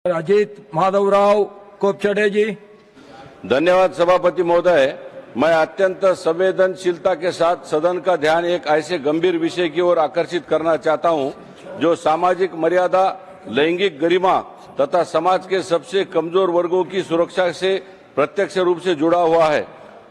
अजित माधवराव कोपचड़े जी। धन्यवाद सभापति महोदय। मैं अत्यंत संवेदनशीलता के साथ सदन का ध्यान एक ऐसे गंभीर विषय की ओर आकर्षित करना चाहता हूं जो सामाजिक मर्यादा, लैंगिक गरिमा तथा समाज के सबसे कमजोर वर्गों की सुरक्षा से प्रत्यक्ष रूप से जुड़ा हुआ है।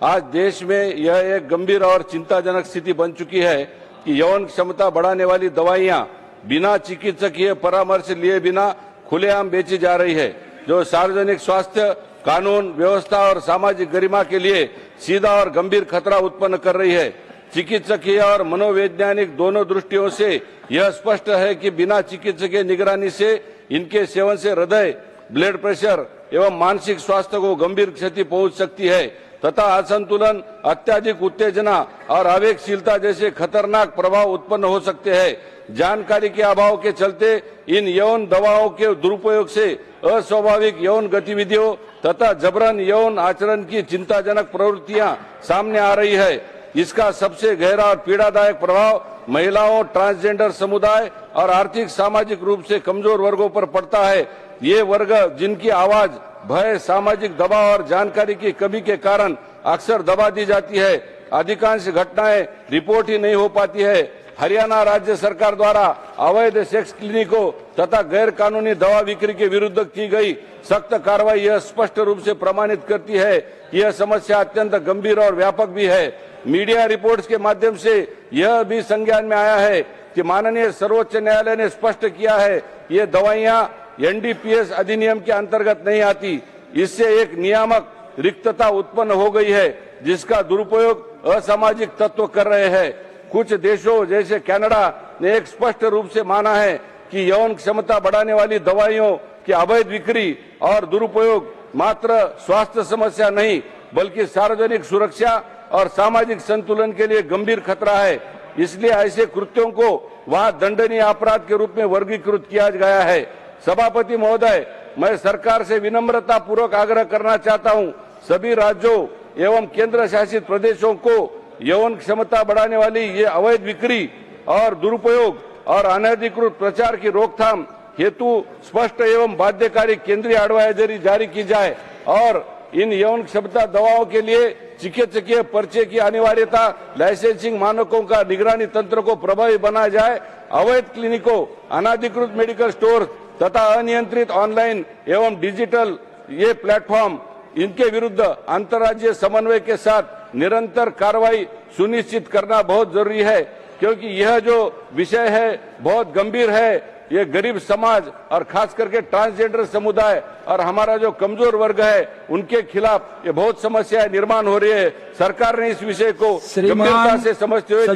आज देश में यह एक गंभीर और चिंताजनक स्थिति बन चुकी है कि यौन क्षमता बढ़ाने वाली दवाइयां बिना चिकित्सकीय परामर्श लिए बिना खुलेआम बेची जा रही है, जो सार्वजनिक स्वास्थ्य, कानून व्यवस्था और सामाजिक गरिमा के लिए सीधा और गंभीर खतरा उत्पन्न कर रही है। चिकित्सकीय और मनोवैज्ञानिक दोनों दृष्टियों से यह स्पष्ट है कि बिना चिकित्सकीय निगरानी से इनके सेवन से हृदय, ब्लड प्रेशर एवं मानसिक स्वास्थ्य को गंभीर क्षति पहुंच सकती है तथा असंतुलन, अत्यधिक उत्तेजना और आवेगशीलता जैसे खतरनाक प्रभाव उत्पन्न हो सकते हैं। जानकारी के अभाव के चलते इन यौन दवाओं के दुरुपयोग से अस्वाभाविक यौन गतिविधियों तथा जबरन यौन आचरण की चिंताजनक प्रवृत्तियां सामने आ रही है। इसका सबसे गहरा और पीड़ादायक प्रभाव महिलाओं, ट्रांसजेंडर समुदाय और आर्थिक सामाजिक रूप से कमजोर वर्गों पर पड़ता है। ये वर्ग जिनकी आवाज भय, सामाजिक दबाव और जानकारी की कमी के कारण अक्सर दबा दी जाती है। अधिकांश घटनाएं रिपोर्ट ही नहीं हो पाती है। हरियाणा राज्य सरकार द्वारा अवैध सेक्स क्लिनिकों तथा गैर कानूनी दवा बिक्री के विरुद्ध की गई सख्त कार्रवाई यह स्पष्ट रूप से प्रमाणित करती है कि यह समस्या अत्यंत गंभीर और व्यापक भी है। मीडिया रिपोर्ट्स के माध्यम से यह भी संज्ञान में आया है कि माननीय सर्वोच्च न्यायालय ने स्पष्ट किया है कि ये दवाइयां एनडीपीएस अधिनियम के अंतर्गत नहीं आती। इससे एक नियामक रिक्तता उत्पन्न हो गई है जिसका दुरुपयोग असामाजिक तत्व कर रहे हैं। कुछ देशों जैसे कनाडा ने एक स्पष्ट रूप से माना है कि यौन क्षमता बढ़ाने वाली दवाइयों की अवैध बिक्री और दुरुपयोग मात्र स्वास्थ्य समस्या नहीं बल्कि सार्वजनिक सुरक्षा और सामाजिक संतुलन के लिए गंभीर खतरा है। इसलिए ऐसे कृत्यों को वहां दंडनीय अपराध के रूप में वर्गीकृत किया गया है। सभापति महोदय, मैं सरकार से विनम्रता पूर्वक आग्रह करना चाहता हूं, सभी राज्यों एवं केंद्र शासित प्रदेशों को यौन क्षमता बढ़ाने वाली ये अवैध बिक्री और दुरुपयोग और अनधिकृत प्रचार की रोकथाम हेतु स्पष्ट एवं बाध्यकारी केंद्रीय एडवाइजरी जारी की जाए और इन यौन क्षमता दवाओं के लिए चिकित्सकीय पर्चे की अनिवार्यता, लाइसेंसिंग मानकों का निगरानी तंत्र को प्रभावी बनाया जाए। अवैध क्लिनिकों, अनाधिकृत मेडिकल स्टोर तथा अनियंत्रित ऑनलाइन एवं डिजिटल ये प्लेटफॉर्म, इनके विरुद्ध अंतर्राज्यीय समन्वय के साथ निरंतर कार्रवाई सुनिश्चित करना बहुत जरूरी है, क्योंकि यह जो विषय है बहुत गंभीर है। ये गरीब समाज और खास करके ट्रांसजेंडर समुदाय और हमारा जो कमजोर वर्ग है उनके खिलाफ ये बहुत समस्याएं निर्माण हो रही है। सरकार ने इस विषय को गंभीरता से समझते हुए